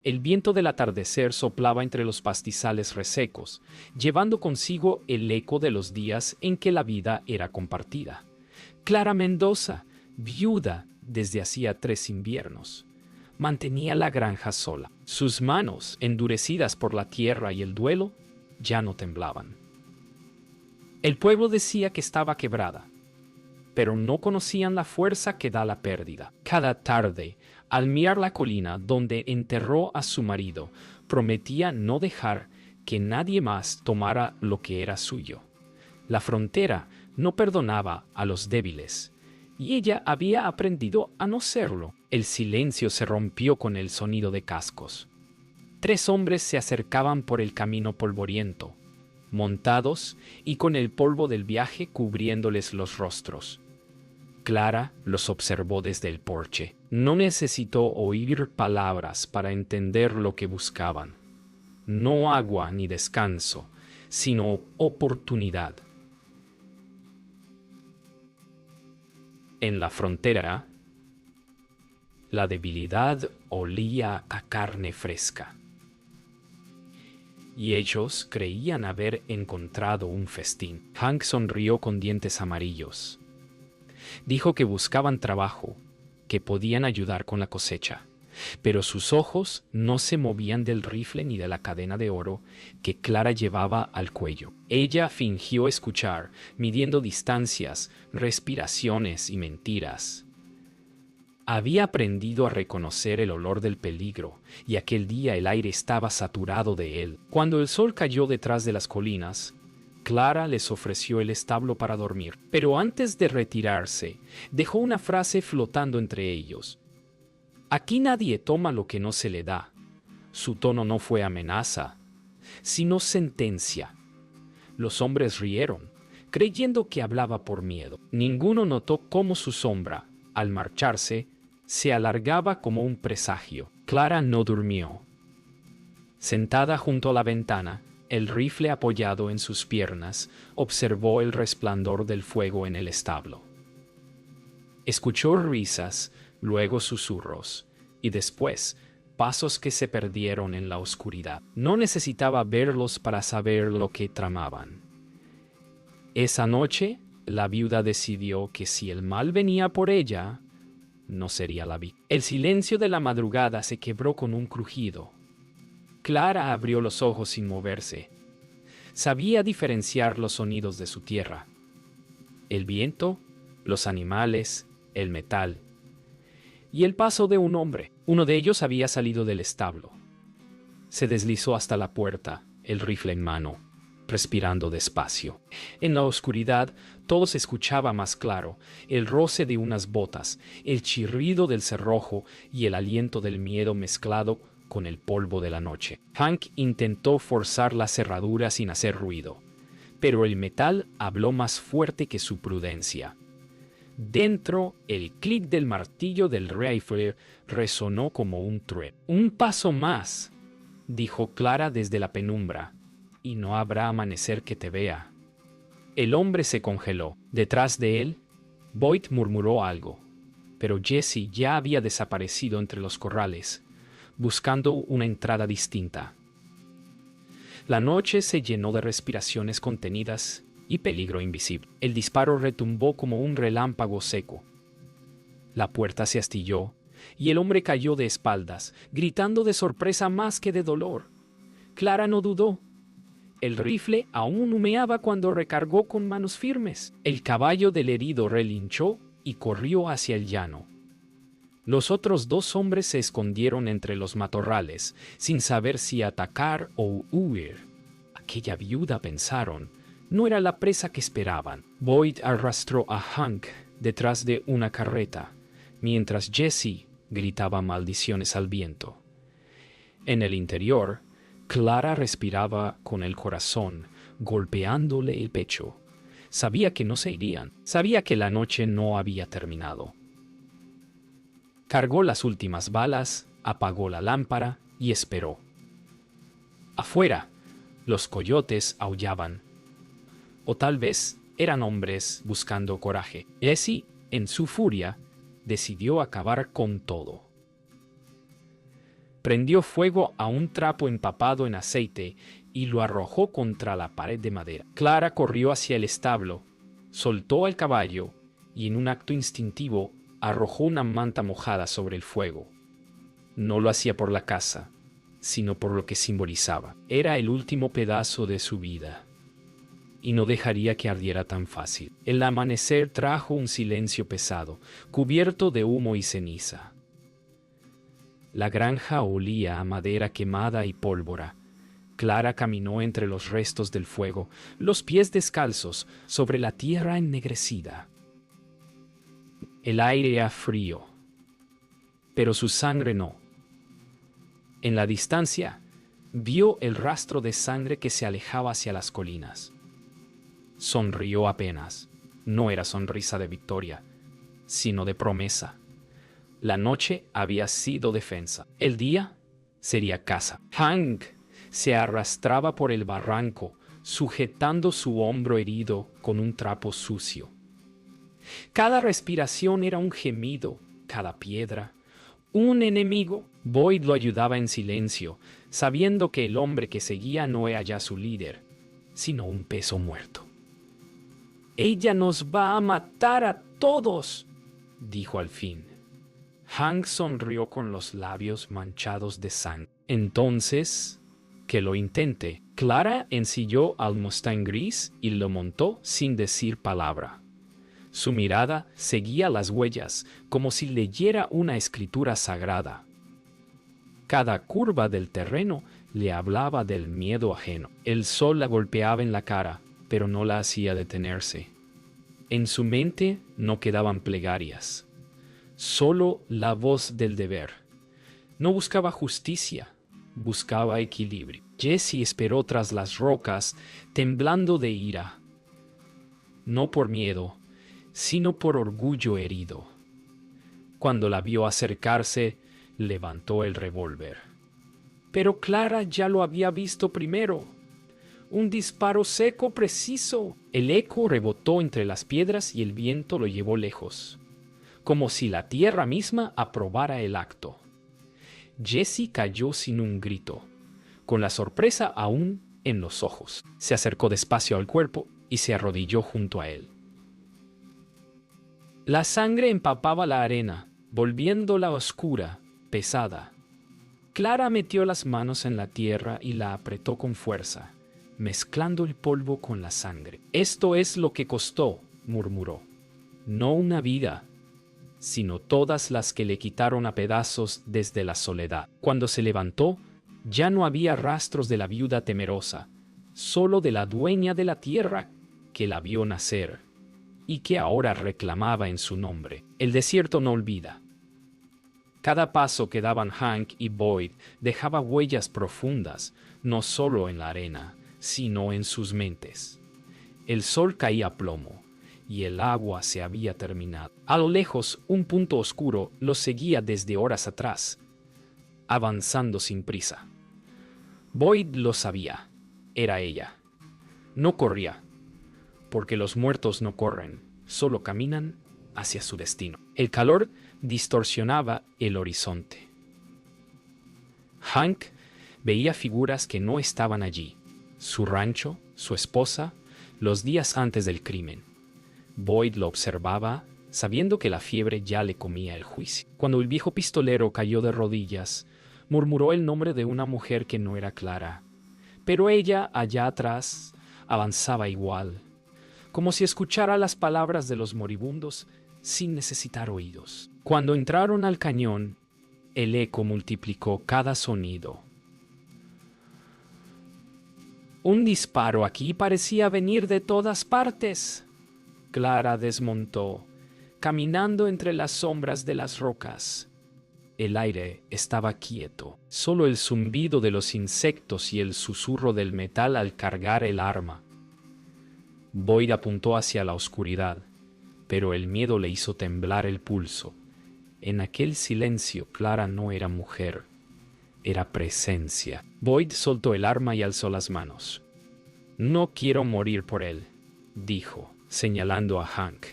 El viento del atardecer soplaba entre los pastizales resecos, llevando consigo el eco de los días en que la vida era compartida. Clara Mendoza, viuda desde hacía 3 inviernos, mantenía la granja sola. Sus manos, endurecidas por la tierra y el duelo, ya no temblaban. El pueblo decía que estaba quebrada, pero no conocían la fuerza que da la pérdida. Cada tarde, al mirar la colina donde enterró a su marido, prometía no dejar que nadie más tomara lo que era suyo. La frontera no perdonaba a los débiles, y ella había aprendido a no serlo. El silencio se rompió con el sonido de cascos. 3 hombres se acercaban por el camino polvoriento, montados y con el polvo del viaje cubriéndoles los rostros. Clara los observó desde el porche. No necesitó oír palabras para entender lo que buscaban. No agua ni descanso, sino oportunidad. En la frontera, la debilidad olía a carne fresca. Y ellos creían haber encontrado un festín. Hank sonrió con dientes amarillos. Dijo que buscaban trabajo, que podían ayudar con la cosecha, pero sus ojos no se movían del rifle ni de la cadena de oro que Clara llevaba al cuello. Ella fingió escuchar, midiendo distancias, respiraciones y mentiras. Había aprendido a reconocer el olor del peligro, y aquel día el aire estaba saturado de él. Cuando el sol cayó detrás de las colinas, Clara les ofreció el establo para dormir, pero antes de retirarse, dejó una frase flotando entre ellos. Aquí nadie toma lo que no se le da. Su tono no fue amenaza, sino sentencia. Los hombres rieron, creyendo que hablaba por miedo. Ninguno notó cómo su sombra, al marcharse, se alargaba como un presagio. Clara no durmió. Sentada junto a la ventana, el rifle apoyado en sus piernas, observó el resplandor del fuego en el establo. Escuchó risas, luego susurros, y después pasos que se perdieron en la oscuridad. No necesitaba verlos para saber lo que tramaban. Esa noche, la viuda decidió que si el mal venía por ella, no sería la víctima. El silencio de la madrugada se quebró con un crujido. Clara abrió los ojos sin moverse. Sabía diferenciar los sonidos de su tierra. El viento, los animales, el metal y el paso de un hombre. Uno de ellos había salido del establo. Se deslizó hasta la puerta, el rifle en mano, respirando despacio. En la oscuridad todo se escuchaba más claro, el roce de unas botas, el chirrido del cerrojo y el aliento del miedo mezclado con el polvo de la noche. Hank intentó forzar la cerradura sin hacer ruido, pero el metal habló más fuerte que su prudencia. Dentro, el clic del martillo del rifle resonó como un trueno. «Un paso más», dijo Clara desde la penumbra, «y no habrá amanecer que te vea». El hombre se congeló. Detrás de él, Boyd murmuró algo, pero Jesse ya había desaparecido entre los corrales, buscando una entrada distinta. La noche se llenó de respiraciones contenidas y peligro invisible. El disparo retumbó como un relámpago seco. La puerta se astilló y el hombre cayó de espaldas, gritando de sorpresa más que de dolor. Clara no dudó. El rifle aún humeaba cuando recargó con manos firmes. El caballo del herido relinchó y corrió hacia el llano. Los otros 2 hombres se escondieron entre los matorrales, sin saber si atacar o huir. Aquella viuda, pensaron, no era la presa que esperaban. Boyd arrastró a Hank detrás de una carreta, mientras Jesse gritaba maldiciones al viento. En el interior, Clara respiraba con el corazón, golpeándole el pecho. Sabía que no se irían, sabía que la noche no había terminado. Cargó las últimas balas, apagó la lámpara y esperó. Afuera, los coyotes aullaban. O tal vez eran hombres buscando coraje. Jesse, en su furia, decidió acabar con todo. Prendió fuego a un trapo empapado en aceite y lo arrojó contra la pared de madera. Clara corrió hacia el establo, soltó al caballo y en un acto instintivo arrojó una manta mojada sobre el fuego. No lo hacía por la casa, sino por lo que simbolizaba. Era el último pedazo de su vida y no dejaría que ardiera tan fácil. El amanecer trajo un silencio pesado, cubierto de humo y ceniza. La granja olía a madera quemada y pólvora. Clara caminó entre los restos del fuego, los pies descalzos sobre la tierra ennegrecida. El aire era frío, pero su sangre no. En la distancia, vio el rastro de sangre que se alejaba hacia las colinas. Sonrió apenas. No era sonrisa de victoria, sino de promesa. La noche había sido defensa. El día sería caza. Hank se arrastraba por el barranco, sujetando su hombro herido con un trapo sucio. Cada respiración era un gemido, cada piedra, un enemigo. Boyd lo ayudaba en silencio, sabiendo que el hombre que seguía no era ya su líder, sino un peso muerto. «Ella nos va a matar a todos», dijo al fin. Hank sonrió con los labios manchados de sangre. «Entonces, que lo intente». Clara ensilló al Mustang gris y lo montó sin decir palabra. Su mirada seguía las huellas como si leyera una escritura sagrada. Cada curva del terreno le hablaba del miedo ajeno. El sol la golpeaba en la cara, pero no la hacía detenerse. En su mente no quedaban plegarias, solo la voz del deber. No buscaba justicia, buscaba equilibrio. Jesse esperó tras las rocas, temblando de ira. No por miedo, sino por orgullo herido. Cuando la vio acercarse, levantó el revólver. Pero Clara ya lo había visto primero. Un disparo seco, preciso. El eco rebotó entre las piedras y el viento lo llevó lejos, como si la tierra misma aprobara el acto. Jesse cayó sin un grito, con la sorpresa aún en los ojos. Se acercó despacio al cuerpo y se arrodilló junto a él. La sangre empapaba la arena, volviéndola oscura, pesada. Clara metió las manos en la tierra y la apretó con fuerza, mezclando el polvo con la sangre. «Esto es lo que costó», murmuró. «No una vida, sino todas las que le quitaron a pedazos desde la soledad». Cuando se levantó, ya no había rastros de la viuda temerosa, solo de la dueña de la tierra que la vio nacer y que ahora reclamaba en su nombre. El desierto no olvida. Cada paso que daban Hank y Boyd dejaba huellas profundas, no solo en la arena, sino en sus mentes. El sol caía a plomo y el agua se había terminado. A lo lejos, un punto oscuro los seguía desde horas atrás, avanzando sin prisa. Boyd lo sabía. Era ella. No corría, porque los muertos no corren, solo caminan hacia su destino. El calor distorsionaba el horizonte. Hank veía figuras que no estaban allí: su rancho, su esposa, los días antes del crimen. Boyd lo observaba, sabiendo que la fiebre ya le comía el juicio. Cuando el viejo pistolero cayó de rodillas, murmuró el nombre de una mujer que no era Clara, pero ella, allá atrás, avanzaba igual, como si escuchara las palabras de los moribundos sin necesitar oídos. Cuando entraron al cañón, el eco multiplicó cada sonido. Un disparo aquí parecía venir de todas partes. Clara desmontó, caminando entre las sombras de las rocas. El aire estaba quieto, solo el zumbido de los insectos y el susurro del metal al cargar el arma. Boyd apuntó hacia la oscuridad, pero el miedo le hizo temblar el pulso. En aquel silencio, Clara no era mujer, era presencia. Boyd soltó el arma y alzó las manos. «No quiero morir por él», dijo, señalando a Hank.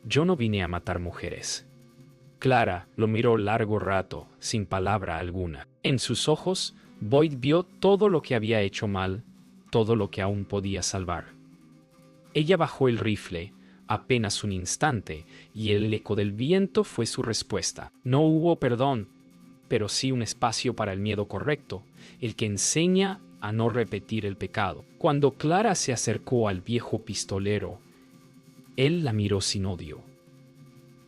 «Yo no vine a matar mujeres. Clara lo miró largo rato, sin palabra alguna. En sus ojos, Boyd vio todo lo que había hecho mal, todo lo que aún podía salvar. Ella bajó el rifle, apenas un instante, y el eco del viento fue su respuesta. No hubo perdón, pero sí un espacio para el miedo correcto, el que enseña a no repetir el pecado. Cuando Clara se acercó al viejo pistolero, él la miró sin odio.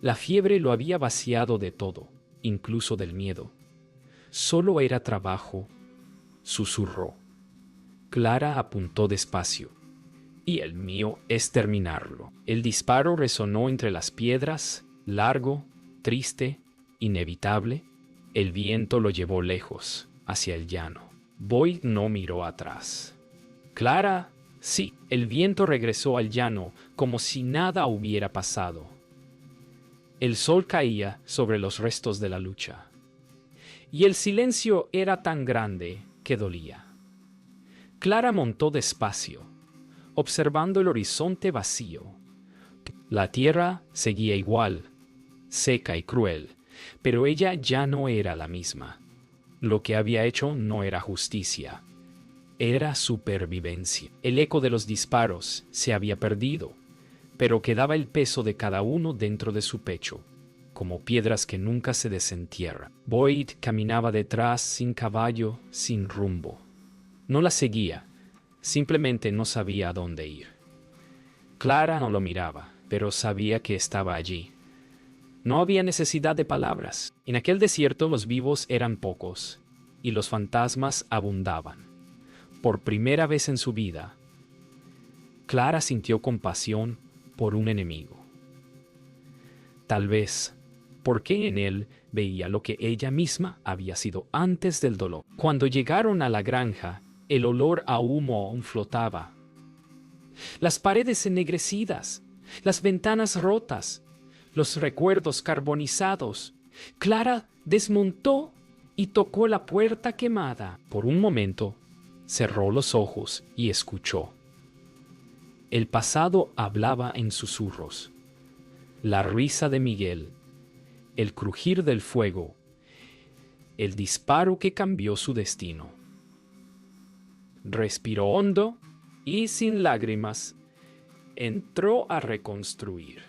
La fiebre lo había vaciado de todo, incluso del miedo. Solo era trabajo, susurró. Clara apuntó despacio. Y el mío es terminarlo. El disparo resonó entre las piedras, largo, triste, inevitable. El viento lo llevó lejos, hacia el llano. Boyd no miró atrás. Clara, sí, el viento regresó al llano como si nada hubiera pasado. El sol caía sobre los restos de la lucha. Y el silencio era tan grande que dolía. Clara montó despacio, observando el horizonte vacío. La tierra seguía igual, seca y cruel, pero ella ya no era la misma. Lo que había hecho no era justicia, era supervivencia. El eco de los disparos se había perdido, pero quedaba el peso de cada uno dentro de su pecho, como piedras que nunca se desentierran. Boyd caminaba detrás sin caballo, sin rumbo. No la seguía, simplemente no sabía a dónde ir. Clara no lo miraba, pero sabía que estaba allí. No había necesidad de palabras. En aquel desierto los vivos eran pocos, y los fantasmas abundaban. Por primera vez en su vida, Clara sintió compasión por un enemigo. Tal vez porque en él veía lo que ella misma había sido antes del dolor. Cuando llegaron a la granja, el olor a humo aún flotaba. Las paredes ennegrecidas, las ventanas rotas, los recuerdos carbonizados. Clara desmontó y tocó la puerta quemada. Por un momento, cerró los ojos y escuchó. El pasado hablaba en susurros. La risa de Miguel, el crujir del fuego, el disparo que cambió su destino. Respiró hondo y sin lágrimas entró a reconstruir.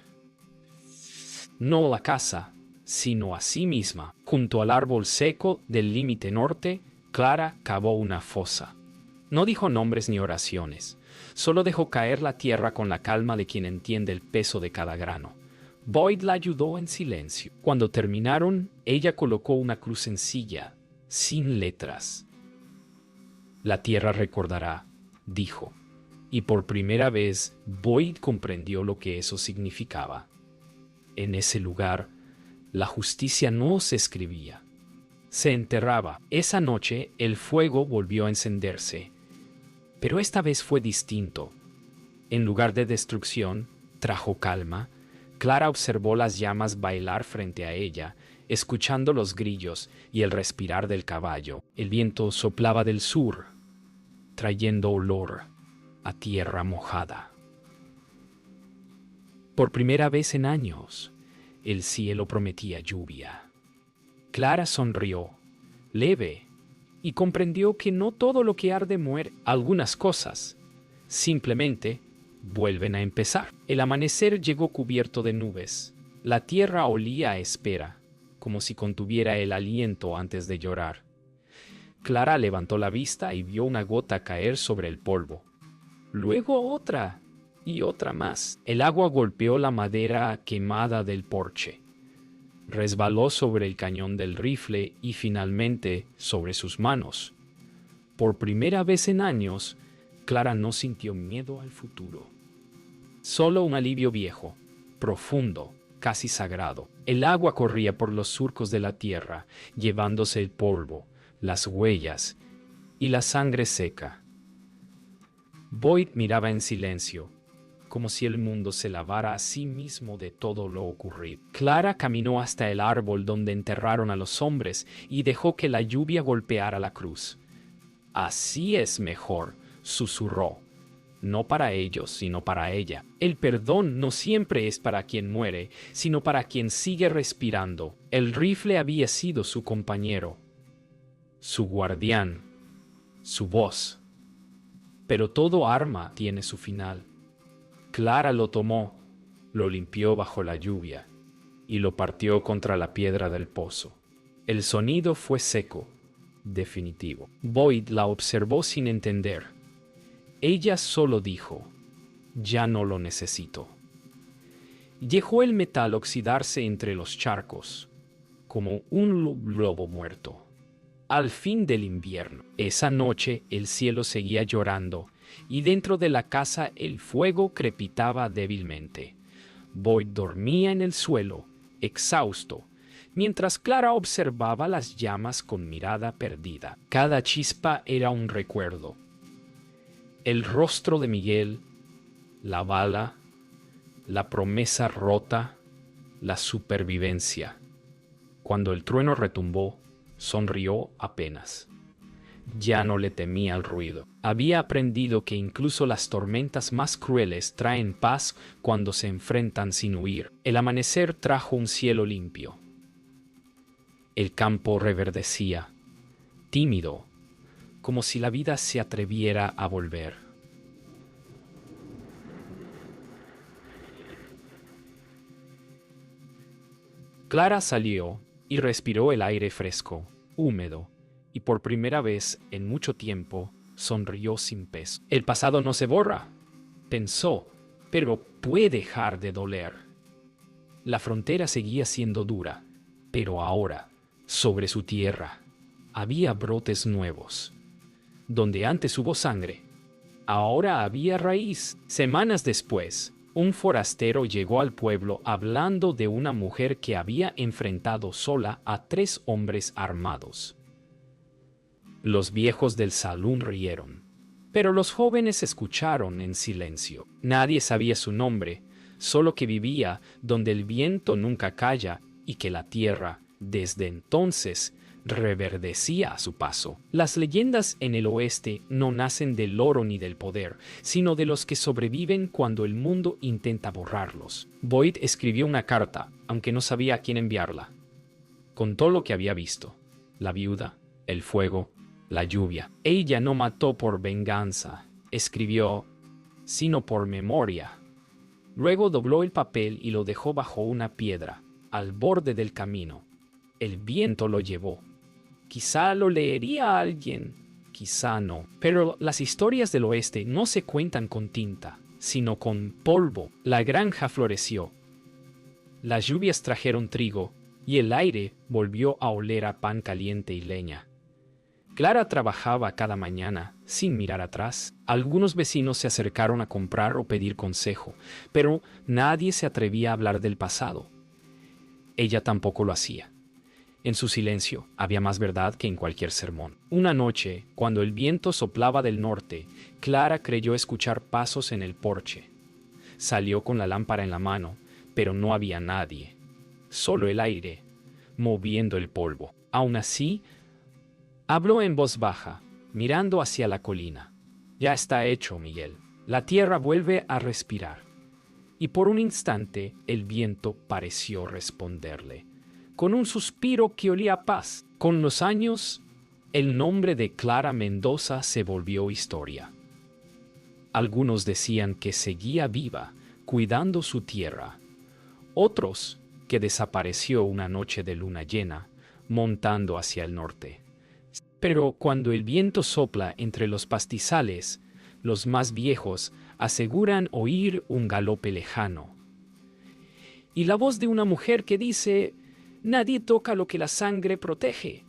No la casa, sino a sí misma. Junto al árbol seco del límite norte, Clara cavó una fosa. No dijo nombres ni oraciones, solo dejó caer la tierra con la calma de quien entiende el peso de cada grano. Boyd la ayudó en silencio. Cuando terminaron, ella colocó una cruz sencilla, sin letras. La tierra recordará, dijo, y por primera vez Boyd comprendió lo que eso significaba. En ese lugar, la justicia no se escribía, se enterraba. Esa noche el fuego volvió a encenderse, pero esta vez fue distinto. En lugar de destrucción, trajo calma. Clara observó las llamas bailar frente a ella, escuchando los grillos y el respirar del caballo. El viento soplaba del sur, trayendo olor a tierra mojada. Por primera vez en años, el cielo prometía lluvia. Clara sonrió, leve, y comprendió que no todo lo que arde muere. Algunas cosas simplemente vuelven a empezar. El amanecer llegó cubierto de nubes. La tierra olía a espera, como si contuviera el aliento antes de llorar. Clara levantó la vista y vio una gota caer sobre el polvo. Luego otra y otra más. El agua golpeó la madera quemada del porche. Resbaló sobre el cañón del rifle y finalmente sobre sus manos. Por primera vez en años, Clara no sintió miedo al futuro. Solo un alivio viejo, profundo, casi sagrado. El agua corría por los surcos de la tierra, llevándose el polvo, las huellas y la sangre seca. Boyd miraba en silencio, como si el mundo se lavara a sí mismo de todo lo ocurrido. Clara caminó hasta el árbol donde enterraron a los hombres y dejó que la lluvia golpeara la cruz. «Así es mejor», susurró. no para ellos, sino para ella. El perdón no siempre es para quien muere, sino para quien sigue respirando. El rifle había sido su compañero, su guardián, su voz. Pero todo arma tiene su final. Clara lo tomó, lo limpió bajo la lluvia y lo partió contra la piedra del pozo. El sonido fue seco, definitivo. Boyd la observó sin entender. Ella solo dijo, «Ya no lo necesito». Dejó el metal oxidarse entre los charcos, como un lobo muerto. Al fin del invierno, esa noche el cielo seguía llorando y dentro de la casa el fuego crepitaba débilmente. Boyd dormía en el suelo, exhausto, mientras Clara observaba las llamas con mirada perdida. Cada chispa era un recuerdo. El rostro de Miguel, la bala, la promesa rota, la supervivencia. Cuando el trueno retumbó, sonrió apenas. Ya no le temía al ruido. Había aprendido que incluso las tormentas más crueles traen paz cuando se enfrentan sin huir. El amanecer trajo un cielo limpio. El campo reverdecía, tímido, como si la vida se atreviera a volver. Clara salió y respiró el aire fresco, húmedo, y por primera vez en mucho tiempo sonrió sin peso. El pasado no se borra, pensó, pero puede dejar de doler. La frontera seguía siendo dura, pero ahora, sobre su tierra, había brotes nuevos. Donde antes hubo sangre, ahora había raíz. Semanas después, un forastero llegó al pueblo hablando de una mujer que había enfrentado sola a 3 hombres armados. Los viejos del salón rieron, pero los jóvenes escucharon en silencio. Nadie sabía su nombre, solo que vivía donde el viento nunca calla y que la tierra, desde entonces, reverdecía a su paso. Las leyendas en el oeste no nacen del oro ni del poder, sino de los que sobreviven cuando el mundo intenta borrarlos. Boyd escribió una carta, aunque no sabía a quién enviarla. Contó lo que había visto: la viuda, el fuego, la lluvia. Ella no mató por venganza, escribió, sino por memoria. Luego dobló el papel y lo dejó bajo una piedra, al borde del camino. El viento lo llevó. Quizá lo leería alguien, quizá no. Pero las historias del oeste no se cuentan con tinta, sino con polvo. La granja floreció. Las lluvias trajeron trigo, y el aire volvió a oler a pan caliente y leña. Clara trabajaba cada mañana, sin mirar atrás. Algunos vecinos se acercaron a comprar o pedir consejo, pero nadie se atrevía a hablar del pasado. Ella tampoco lo hacía. En su silencio había más verdad que en cualquier sermón. Una noche, cuando el viento soplaba del norte, Clara creyó escuchar pasos en el porche. Salió con la lámpara en la mano, pero no había nadie. Solo el aire, moviendo el polvo. Aún así, habló en voz baja, mirando hacia la colina. «Ya está hecho, Miguel. La tierra vuelve a respirar». Y por un instante el viento pareció responderle, con un suspiro que olía a paz. Con los años, el nombre de Clara Mendoza se volvió historia. Algunos decían que seguía viva, cuidando su tierra. Otros, que desapareció una noche de luna llena, montando hacia el norte. Pero cuando el viento sopla entre los pastizales, los más viejos aseguran oír un galope lejano. Y la voz de una mujer que dice: «Nadie toca lo que la sangre protege».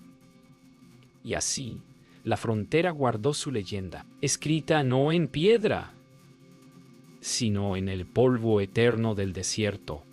Y así, la frontera guardó su leyenda, escrita no en piedra, sino en el polvo eterno del desierto.